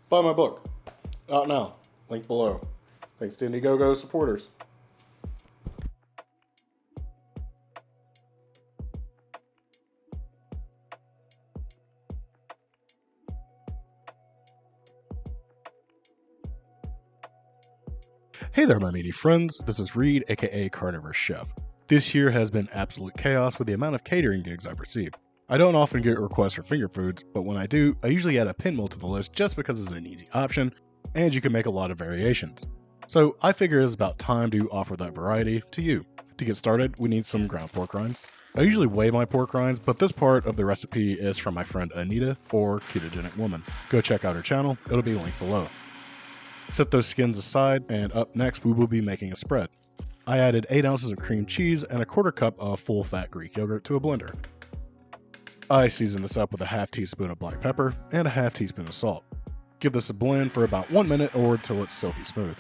Buy my book. Out now. Link below. Thanks to Indiegogo supporters. Hey there, my meaty friends. This is Reed, aka CarnivorousChef. This year has been absolute chaos with the amount of catering gigs I've received. I don't often get requests for finger foods, but when I do, I usually add a pinwheel to the list just because it's an easy option, and you can make a lot of variations. So I figure it's about time to offer that variety to you. To get started, we need some ground pork rinds. I usually weigh my pork rinds, but this part of the recipe is from my friend Anita, or KetogenicWoman. Go check out her channel, it'll be linked below. Set those skins aside, and up next we will be making a spread. I added 8 ounces of cream cheese and a 1/4 cup of full-fat Greek yogurt to a blender. I season this up with a half teaspoon of black pepper and a half teaspoon of salt. Give this a blend for about 1 minute or until it's silky smooth.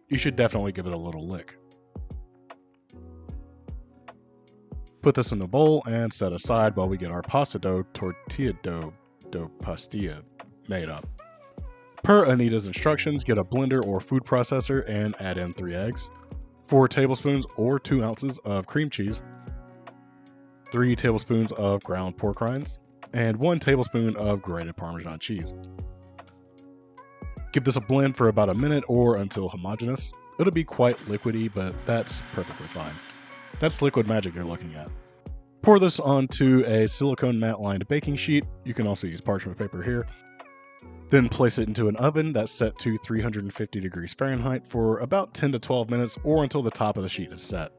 You should definitely give it a little lick. Put this in a bowl and set aside while we get our pasta dough tortilla dough pastilla made up. Per Anita's instructions, get a blender or food processor and add in 3 eggs, 4 tablespoons or 2 ounces of cream cheese, 3 tablespoons of ground pork rinds, and 1 tablespoon of grated Parmesan cheese. Give this a blend for about a minute or until homogenous. It'll be quite liquidy, but that's perfectly fine. That's liquid magic you're looking at. Pour this onto a silicone matte lined baking sheet. You can also use parchment paper here. Then place it into an oven that's set to 350 degrees Fahrenheit for about 10 to 12 minutes or until the top of the sheet is set.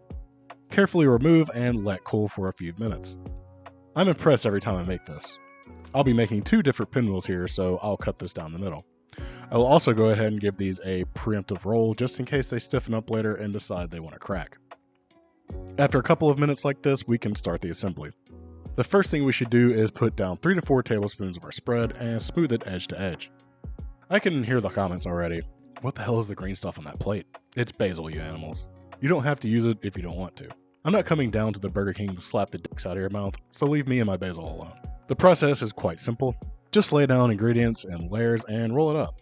Carefully remove and let cool for a few minutes. I'm impressed every time I make this. I'll be making 2 different pinwheels here, so I'll cut this down the middle. I will also go ahead and give these a preemptive roll just in case they stiffen up later and decide they want to crack. After a couple of minutes like this, we can start the assembly. The first thing we should do is put down 3 to 4 tablespoons of our spread and smooth it edge to edge. I can hear the comments already. What the hell is the green stuff on that plate? It's basil, you animals. You don't have to use it if you don't want to. I'm not coming down to the Burger King to slap the dicks out of your mouth, so leave me and my basil alone. The process is quite simple. Just lay down ingredients in layers and roll it up.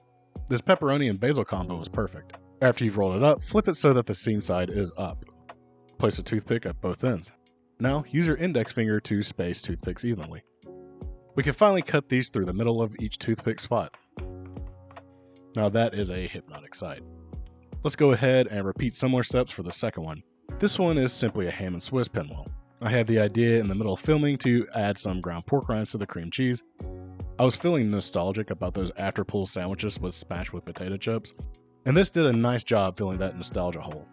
This pepperoni and basil combo is perfect. After you've rolled it up, flip it so that the seam side is up. Place a toothpick at both ends. Now, use your index finger to space toothpicks evenly. We can finally cut these through the middle of each toothpick spot. Now that is a hypnotic sight. Let's go ahead and repeat similar steps for the second one. This one is simply a ham and Swiss pinwheel. I had the idea in the middle of filming to add some ground pork rinds to the cream cheese. I was feeling nostalgic about those after-pull sandwiches smashed with potato chips, and this did a nice job filling that nostalgia hole.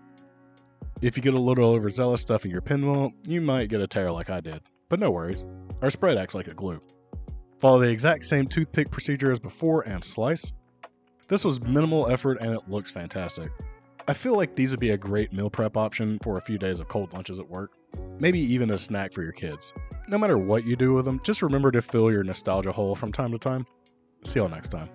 If you get a little overzealous stuffing your pinwheel, you might get a tear like I did, but no worries. Our spread acts like a glue. Follow the exact same toothpick procedure as before and slice. This was minimal effort and it looks fantastic. I feel like these would be a great meal prep option for a few days of cold lunches at work. Maybe even a snack for your kids. No matter what you do with them, just remember to fill your nostalgia hole from time to time. See y'all next time.